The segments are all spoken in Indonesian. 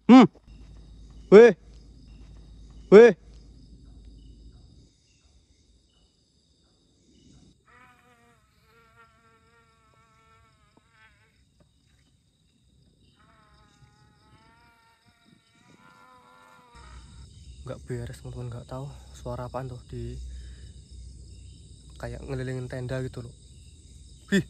Hmm, weh, weh. Nggak beres teman-teman, nggak tahu suara apaan tuh di kayak ngelilingin tenda gitu loh. Wih,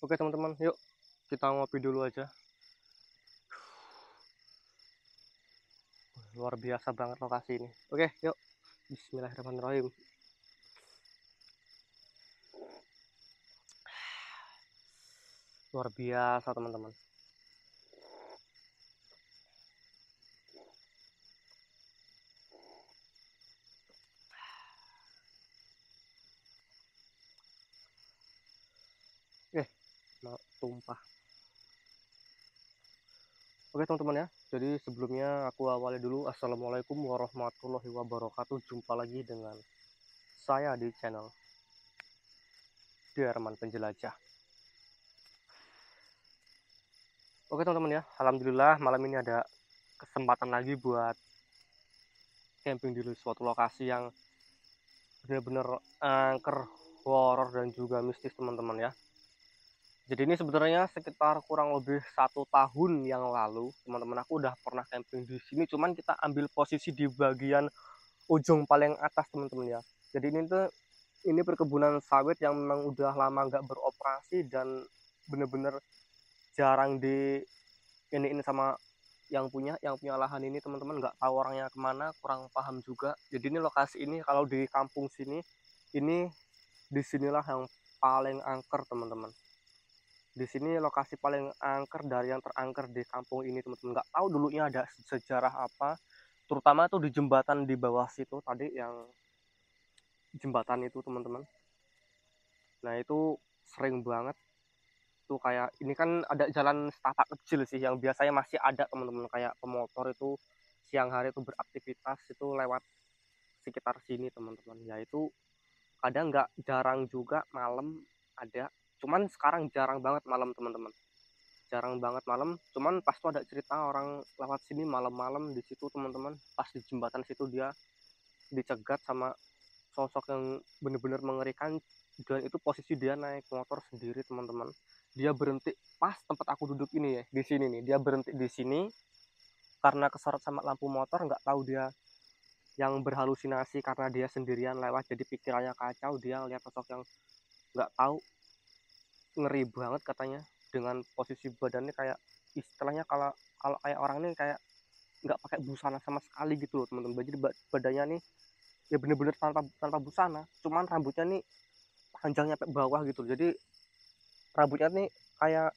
Oke teman-teman, yuk kita ngopi dulu aja. Luar biasa banget lokasi ini. Oke, yuk. Bismillahirrahmanirrahim. Luar biasa teman-teman. Mau tumpah. Oke teman-teman ya, jadi sebelumnya aku awali dulu. Assalamualaikum warahmatullahi wabarakatuh. Jumpa lagi dengan saya di channel Darman Penjelajah. Oke teman-teman ya, alhamdulillah malam ini ada kesempatan lagi buat camping di suatu lokasi yang benar-benar angker, horor dan juga mistis teman-teman ya. Jadi ini sebenarnya sekitar kurang lebih 1 tahun yang lalu teman-teman aku udah pernah camping di sini, cuman kita ambil posisi di bagian ujung paling atas teman-teman ya. Jadi ini perkebunan sawit yang memang udah lama nggak beroperasi dan bener-bener jarang ini sama yang punya lahan ini teman-teman, nggak tahu orangnya kemana, kurang paham juga. Jadi ini lokasi ini kalau di kampung sini ini disinilah yang paling angker teman-teman. Di sini lokasi paling angker dari yang terangker di kampung ini teman-teman. Nggak tahu dulunya ada sejarah apa, terutama tuh di jembatan di bawah situ tadi, yang jembatan itu teman-teman. Nah itu sering banget tuh, kayak ini kan ada jalan setapak kecil sih yang biasanya masih ada teman-teman, kayak pemotor itu siang hari itu beraktivitas itu lewat sekitar sini teman-teman. Ya itu kadang nggak jarang juga malam ada, cuman sekarang jarang banget malam teman-teman, jarang banget malam. Cuman pas tuh ada cerita orang lewat sini malam-malam di situ teman-teman, pas di jembatan situ dia dicegat sama sosok yang bener-bener mengerikan. Dan itu posisi dia naik motor sendiri teman-teman, dia berhenti pas tempat aku duduk ini ya, di sini nih dia berhenti di sini karena kesorot sama lampu motor. Nggak tahu dia yang berhalusinasi karena dia sendirian lewat, jadi pikirannya kacau, dia lihat sosok yang nggak tahu, ngeri banget katanya, dengan posisi badannya kayak istilahnya kalau kalau kayak orang ini kayak nggak pakai busana sama sekali gitu loh teman-teman. Jadi badannya nih ya bener-bener tanpa tanpa busana, cuman rambutnya nih panjang nyampe bawah gitu. Jadi rambutnya nih kayak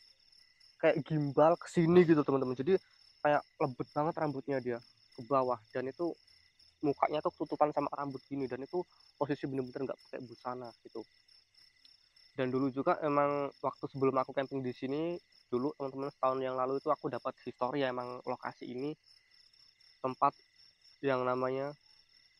kayak gimbal ke sini gitu teman-teman. Jadi kayak lebet banget rambutnya dia ke bawah, dan itu mukanya tuh tutupan sama rambut gini, dan itu posisi bener-bener nggak pakai busana gitu. Dan dulu juga emang waktu sebelum aku camping di sini dulu teman-teman, setahun yang lalu itu aku dapat histori ya, emang lokasi ini tempat yang namanya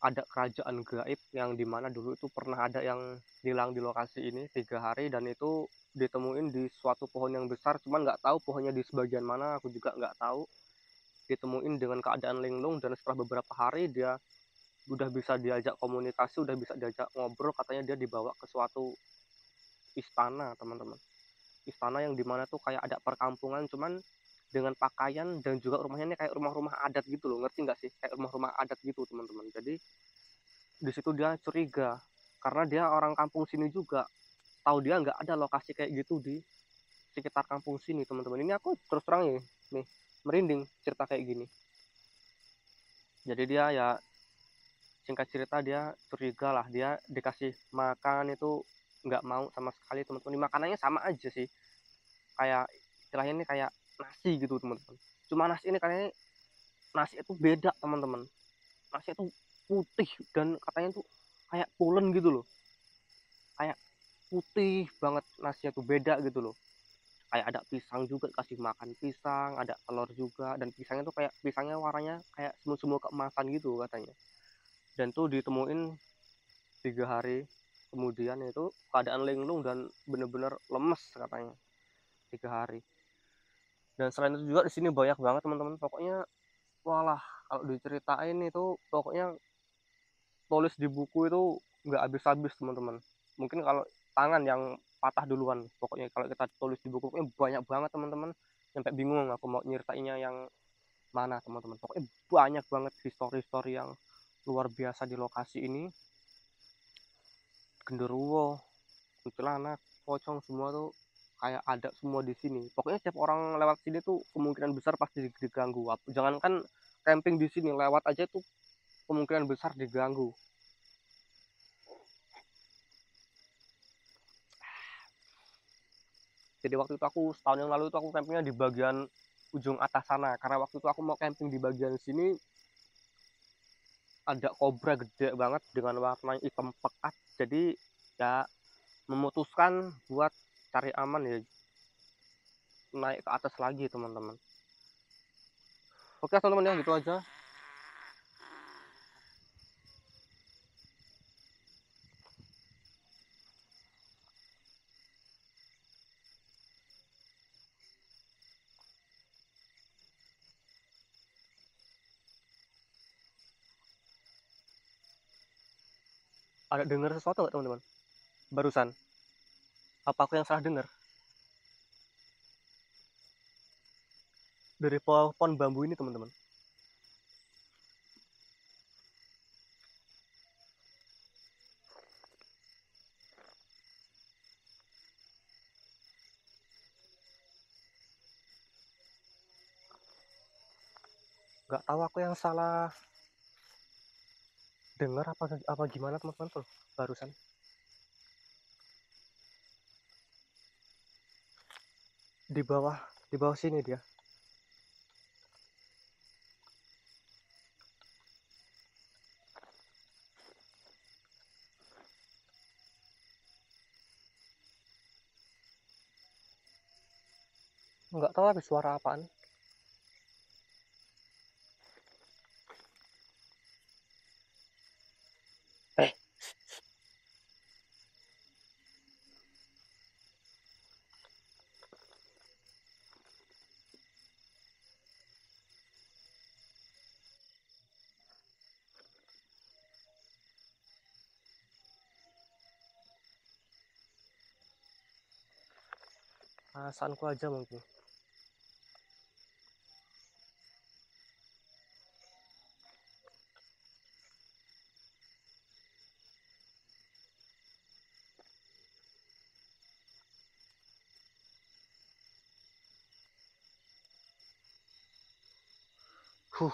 ada kerajaan gaib, yang dimana dulu itu pernah ada yang hilang di lokasi ini 3 hari, dan itu ditemuin di suatu pohon yang besar, cuman nggak tahu pohonnya di sebagian mana, aku juga nggak tahu. Ditemuin dengan keadaan linglung, dan setelah beberapa hari dia udah bisa diajak komunikasi, udah bisa diajak ngobrol, katanya dia dibawa ke suatu istana teman-teman. Istana yang dimana tuh kayak ada perkampungan, cuman dengan pakaian dan juga rumahnya ini kayak rumah-rumah adat gitu loh, ngerti nggak sih, kayak rumah-rumah adat gitu teman-teman. Jadi di situ dia curiga karena dia orang kampung sini juga, tahu dia nggak ada lokasi kayak gitu di sekitar kampung sini teman-teman. Ini aku terus terang ya nih, merinding cerita kayak gini. Jadi dia ya, singkat cerita dia curiga lah, dia dikasih makan itu nggak mau sama sekali teman-teman. Ini makanannya sama aja sih, kayak istilahnya ini kayak nasi gitu teman-teman. Cuma nasi ini kayaknya nasi itu beda teman-teman, nasi itu putih dan katanya tuh kayak pulen gitu loh, kayak putih banget nasinya tuh, beda gitu loh. Kayak ada pisang juga, kasih makan pisang, ada telur juga, dan pisangnya tuh kayak pisangnya warnanya kayak semu-semu keemasan gitu katanya. Dan tuh ditemuin 3 hari kemudian itu keadaan linglung dan bener-bener lemes katanya 3 hari. Dan selain itu juga di sini banyak banget teman-teman, pokoknya walah kalau diceritain itu pokoknya tulis di buku itu nggak habis-habis teman-teman. Mungkin kalau tangan yang patah duluan, pokoknya kalau kita tulis di buku banyak banget teman-teman, sampai bingung aku mau nyeritainnya yang mana teman-teman. Pokoknya banyak banget histori-histori yang luar biasa di lokasi ini. Genderuwo, kuntilanak, pocong, semua tuh kayak ada semua di sini. Pokoknya setiap orang lewat sini tuh kemungkinan besar pasti diganggu. Jangankan camping di sini, lewat aja tuh kemungkinan besar diganggu. Jadi waktu itu aku setahun yang lalu itu aku campingnya di bagian ujung atas sana, karena waktu itu aku mau camping di bagian sini ada kobra gede banget dengan warna hitam pekat. Jadi ya memutuskan buat cari aman ya, naik ke atas lagi teman-teman. Oke teman-teman ya, gitu aja. Ada dengar sesuatu nggak teman-teman barusan? Apa aku yang salah dengar? Dari pohon bambu ini teman-teman. Nggak tahu aku yang salah dengar apa gimana teman-teman tuh barusan. Di bawah sini dia. Nggak tahu habis suara apaan. Perasaanku aja mungkin. Huh.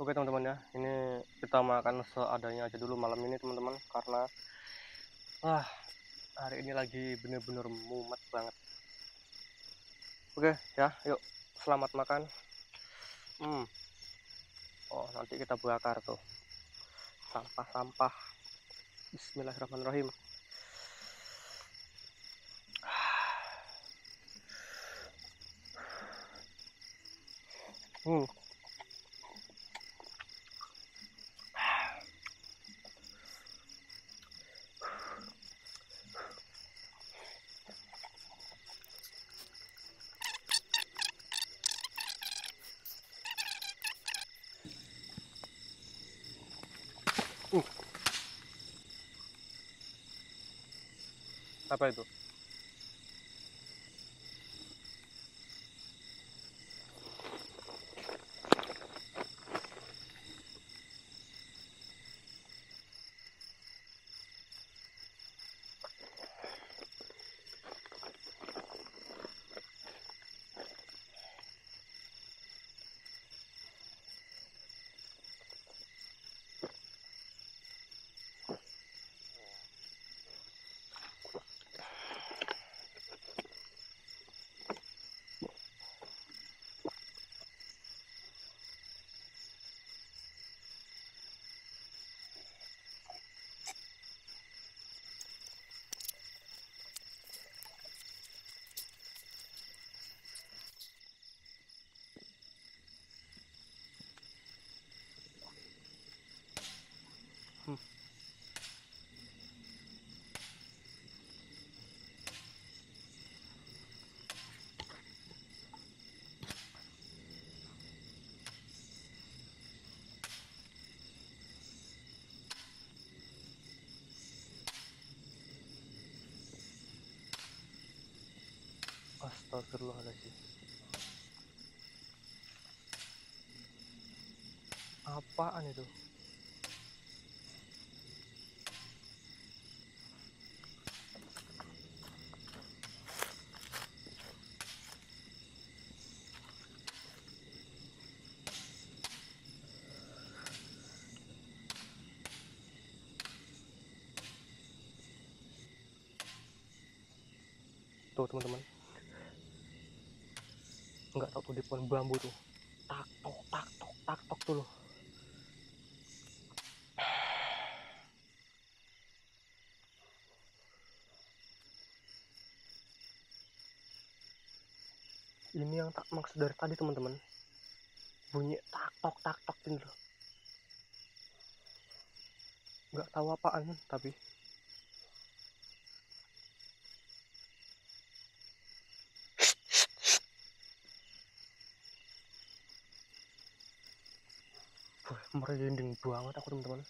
Oke teman-teman ya, ini kita makan seadanya aja dulu malam ini teman-teman, karena hari ini lagi bener-bener mumet banget. Oke ya, yuk selamat makan. Oh nanti kita bakar tuh sampah-sampah. Bismillahirrahmanirrahim. Hmm. Apa itu? Astagfirullahaladzim. Apaan itu? Tuh teman-teman, nggak tahu tuh di pohon bambu tuh, tak tok tuh loh. Ini yang tak maksud dari tadi teman-teman, bunyi tak tok ini loh. Nggak tahu apaan tapi merinding banget aku teman-teman.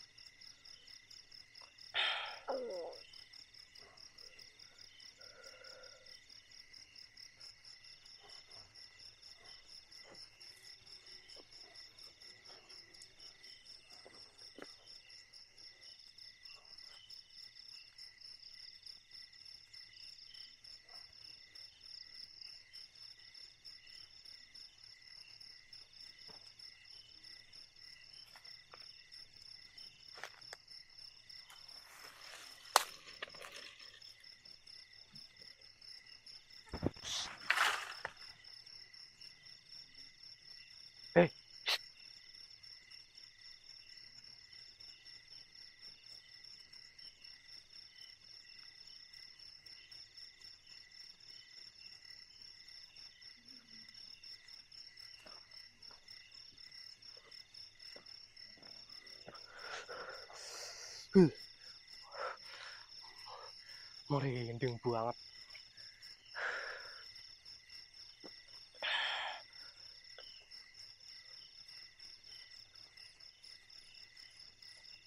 Merinding banget.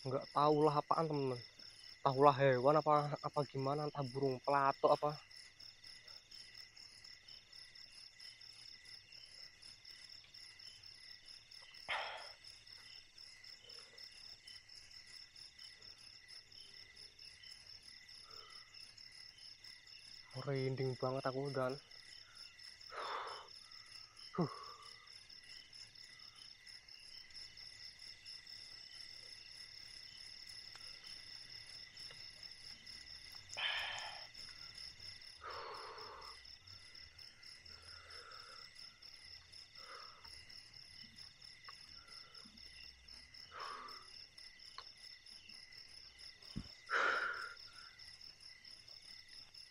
Nggak tahulah apaan teman-teman, tahulah hewan apa gimana, entah burung pelato apa. Merinding banget aku dan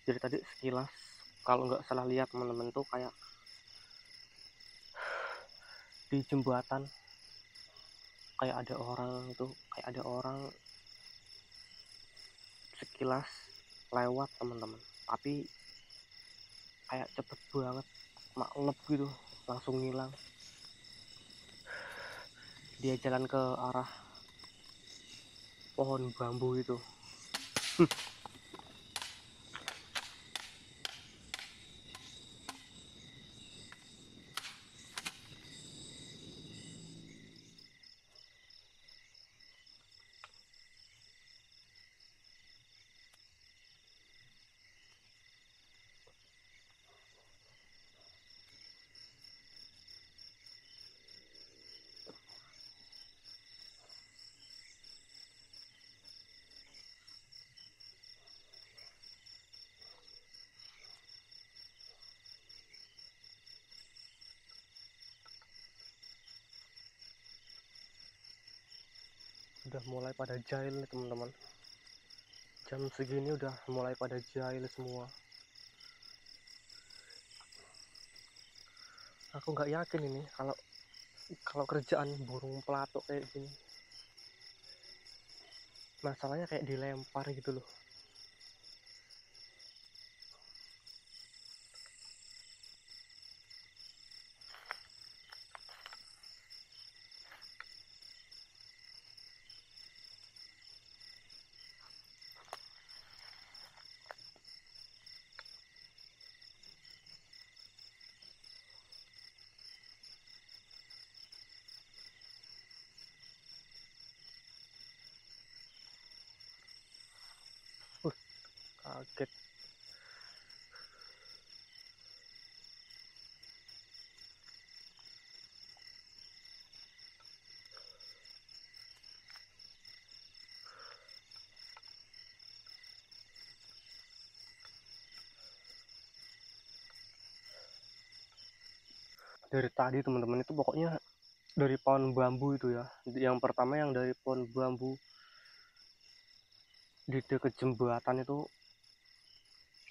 jadi tadi sekilas kalau nggak salah lihat teman-teman tuh kayak di jembatan kayak ada orang sekilas lewat teman-teman, tapi kayak cepet banget maklep gitu, langsung ngilang. Dia jalan ke arah pohon bambu itu. Udah mulai pada jahil nih teman-teman, jam segini udah mulai pada jahil semua. Aku nggak yakin ini kalau kerjaan burung pelatuk kayak gini, masalahnya kayak dilempar gitu loh. kaget. Dari tadi teman-teman itu pokoknya dari pohon bambu itu ya, yang pertama yang dari pohon bambu di dekat jembatan itu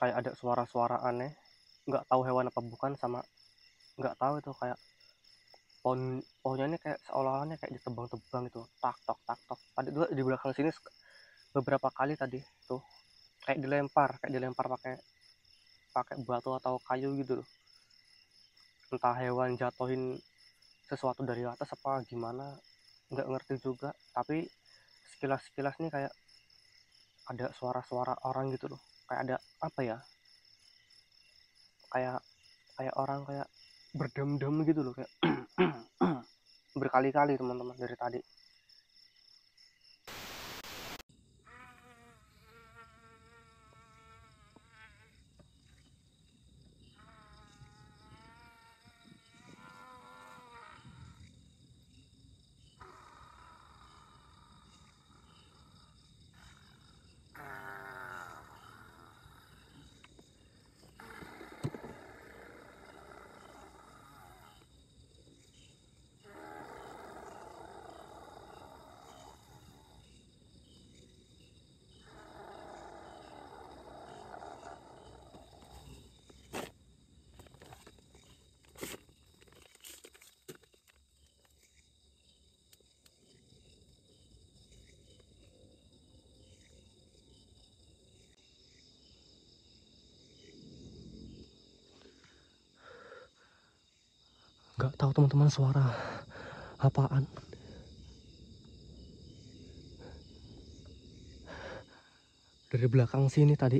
kayak ada suara-suara aneh, nggak tahu hewan apa bukan, sama nggak tahu itu kayak pohonnya ini kayak seolah-olahnya kayak ditebang-tebang itu, tak tok tak tok. Tadi juga di belakang sini beberapa kali tadi tuh kayak dilempar pakai pakai batu atau kayu gitu loh, entah hewan jatuhin sesuatu dari atas apa gimana, nggak ngerti juga. Tapi sekilas nih kayak ada suara-suara orang gitu loh, kayak ada apa ya, kayak kayak orang kayak berdem-dem gitu loh, kayak berkali-kali teman-teman dari tadi. Nggak tahu teman-teman suara apaan. Dari belakang sini tadi.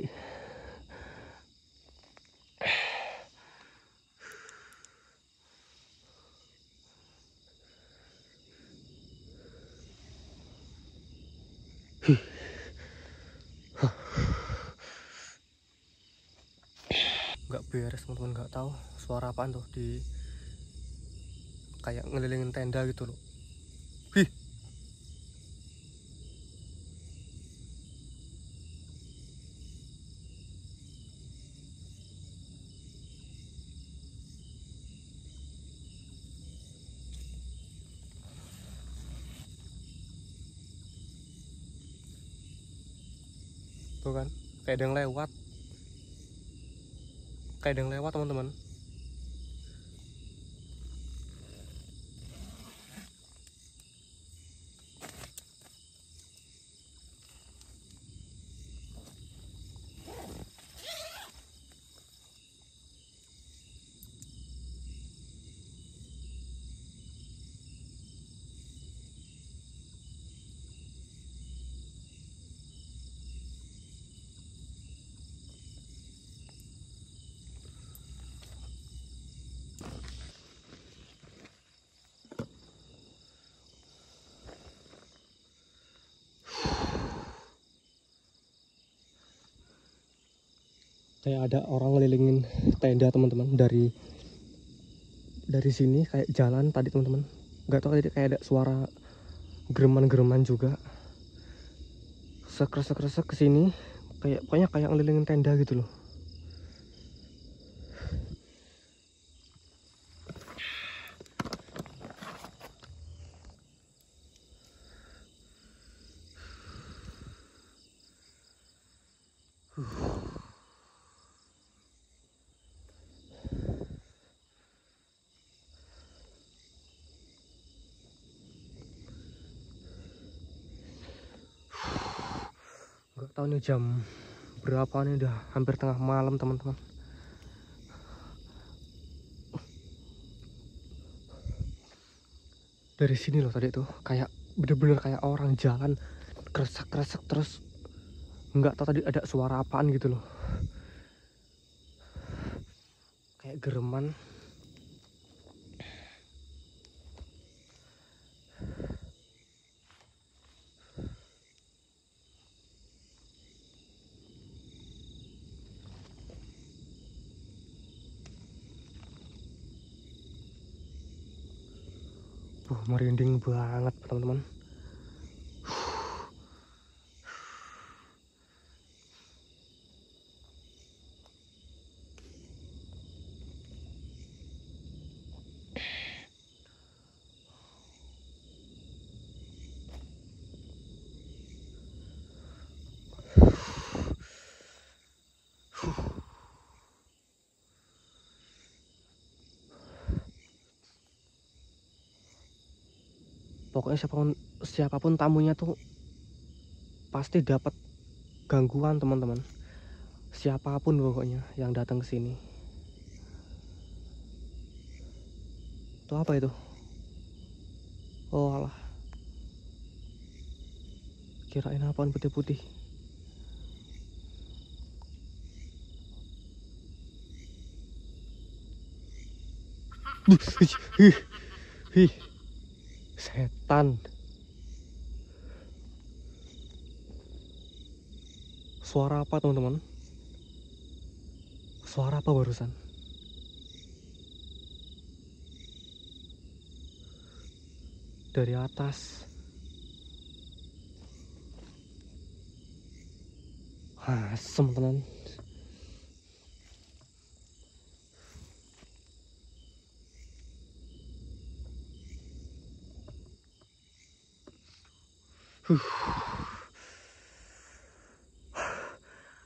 Nggak beres teman-teman, nggak tahu suara apaan tuh, di kayak ngelilingin tenda gitu loh. Hih. Tuh kan, kayak ada yang lewat. Kayak ada yang lewat teman-teman. Kayak ada orang ngelilingin tenda teman-teman, dari sini kayak jalan tadi teman-teman. Nggak tahu tadi kayak ada suara gereman-gereman juga, sekresek-kresek ke sini, kayak pokoknya kayak ngelilingin tenda gitu loh. Nggak tahu nih jam berapa nih, udah hampir tengah malam teman-teman. Dari sini loh tadi tuh kayak bener-bener kayak orang jalan kresek-kresek, terus nggak tahu tadi ada suara apaan gitu loh, kayak gereman. Merinding banget teman-teman. Pokoknya siapapun tamunya tuh pasti dapat gangguan teman-teman. Siapapun pokoknya yang datang ke sini. Itu apa itu? Oh alah. Kirain apaan putih-putih. Setan. Suara apa teman-teman? Suara apa barusan? Dari atas. Asem teman.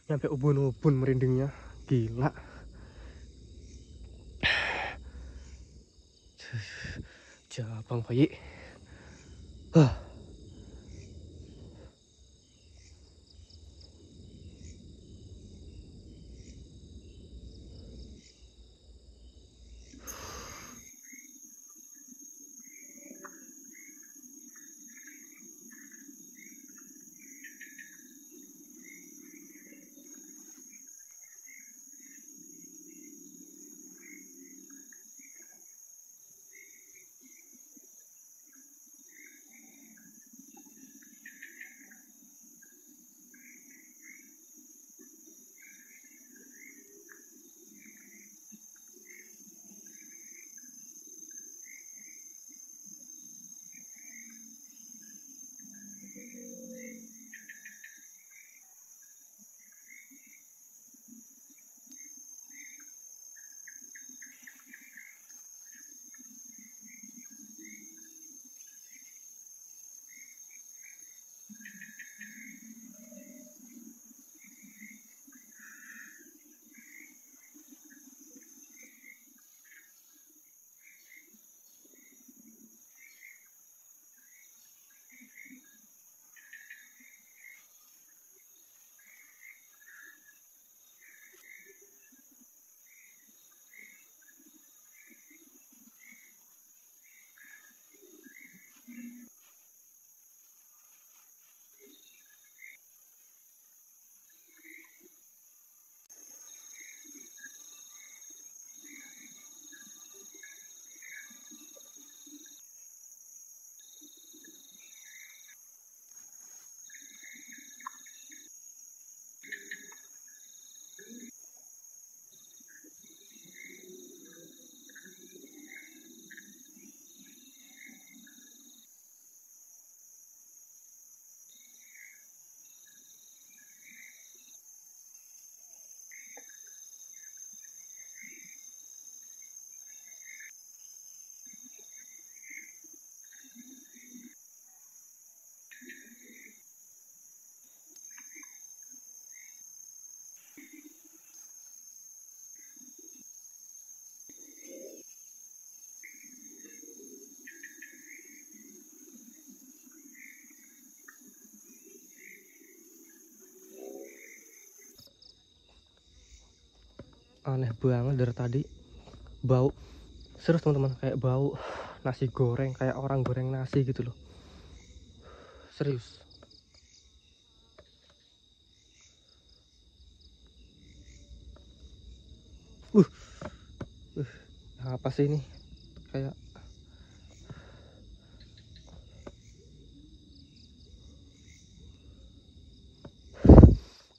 Nyampe ubun-ubun merindingnya. Gila. Jabang bayi. Aneh banget dari tadi. Bau. Serius teman-teman, kayak bau nasi goreng, kayak orang goreng nasi gitu loh. Serius. Apa sih ini? Kayak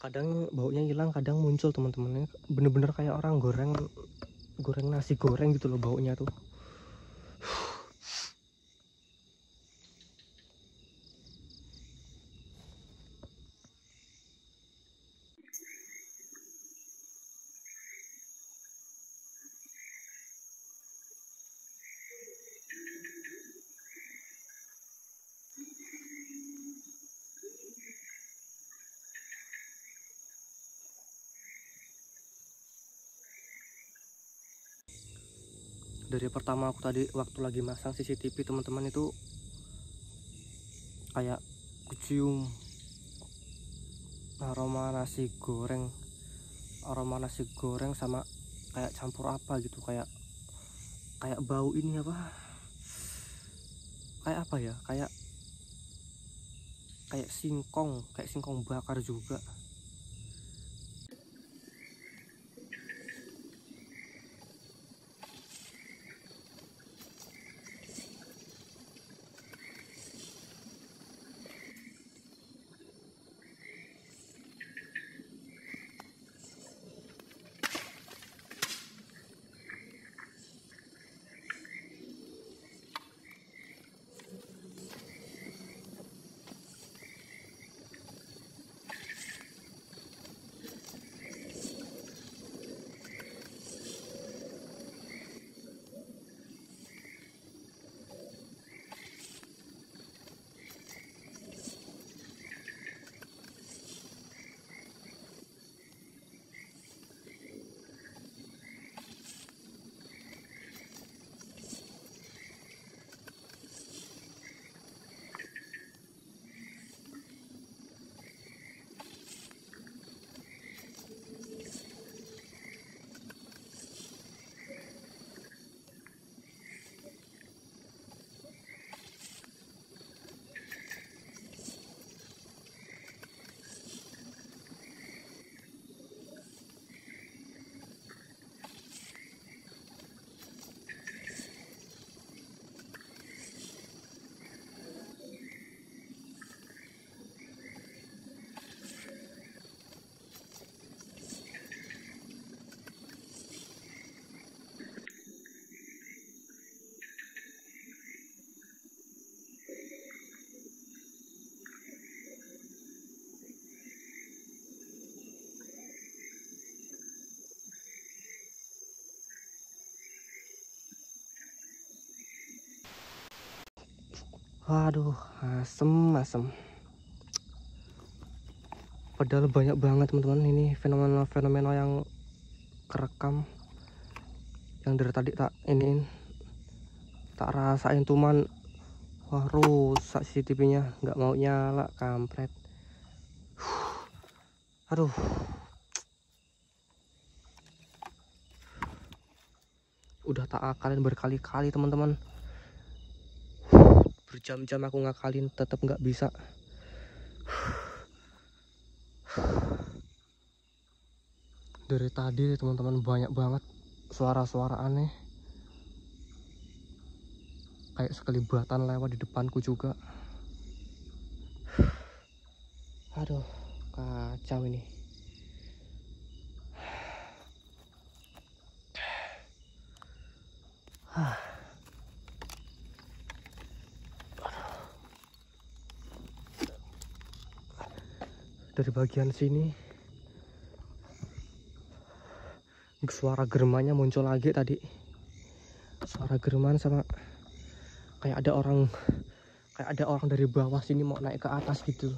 kadang baunya hilang, kadang muncul teman-teman. Bener-bener kayak orang goreng nasi goreng gitu loh baunya tuh. Dari pertama aku tadi waktu lagi masang CCTV teman-teman, itu kayak kucium aroma nasi goreng sama kayak campur apa gitu, kayak bau ini apa, kayak apa ya, kayak singkong bakar juga. Waduh, asem. Padahal banyak banget teman-teman ini fenomena yang kerekam, yang dari tadi tak rasain, cuman wah rusak CCTV-nya, nggak mau nyala kampret. Aduh, udah tak akalin berkali-kali teman-teman, berjam-jam aku ngakalin tetap nggak bisa. Dari tadi teman-teman banyak banget suara-suara aneh, kayak sekelibatan lewat di depanku juga. Aduh, kacau ini. Dari bagian sini suara germannya muncul lagi tadi, suara german sama kayak ada orang dari bawah sini mau naik ke atas gitu,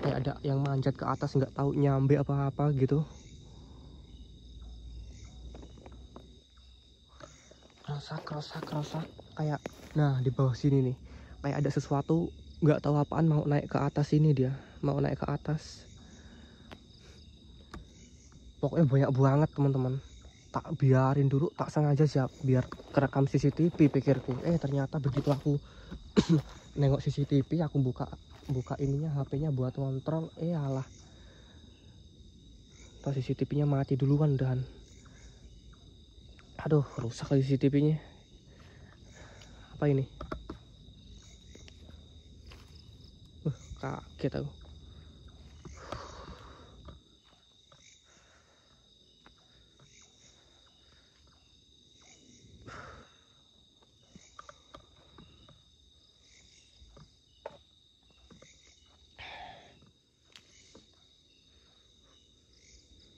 kayak ada yang manjat ke atas, nggak tahu nyampe apa-apa gitu. Kerosak kayak, nah di bawah sini nih kayak ada sesuatu, nggak tahu apaan mau naik ke atas. Ini dia mau naik ke atas, pokoknya banyak banget teman-teman. Tak biarin dulu, tak sengaja siap biar kerekam CCTV pikirku, ternyata begitu aku nengok CCTV, aku buka ininya, HP-nya buat kontrol, alah, pas CCTV-nya mati duluan dan aduh, rusak lagi CCTV-nya. Apa ini? Kaget aku.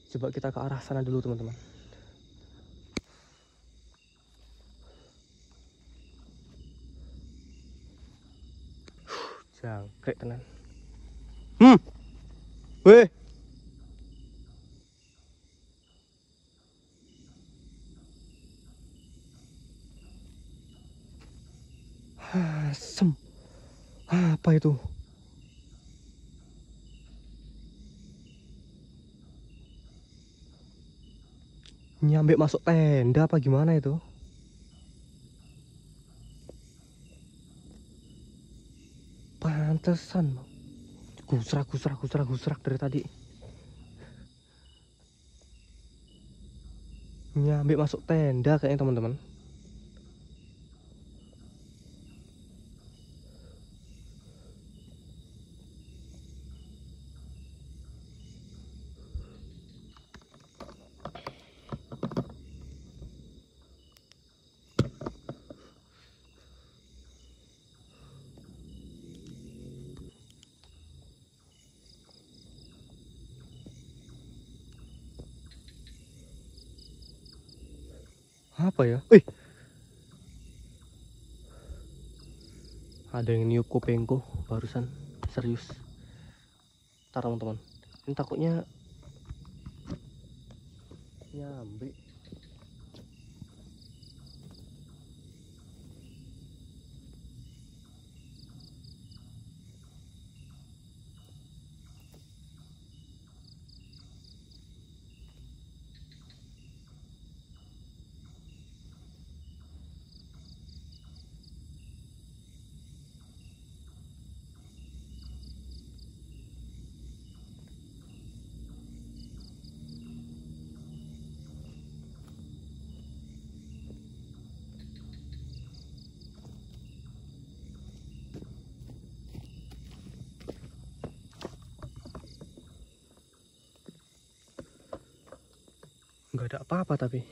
Coba kita ke arah sana dulu teman-teman. Jangkrik tenan. Weh. Asem. Apa itu? Nyampe masuk tenda apa gimana itu? Pantesan. Gusrak dari tadi. Nyampe masuk tenda kayaknya teman-teman. Apa ya? Ada yang niup kupingku barusan, serius. Ntar teman-teman, ini takutnya nyambe. Nggak ada apa-apa tapi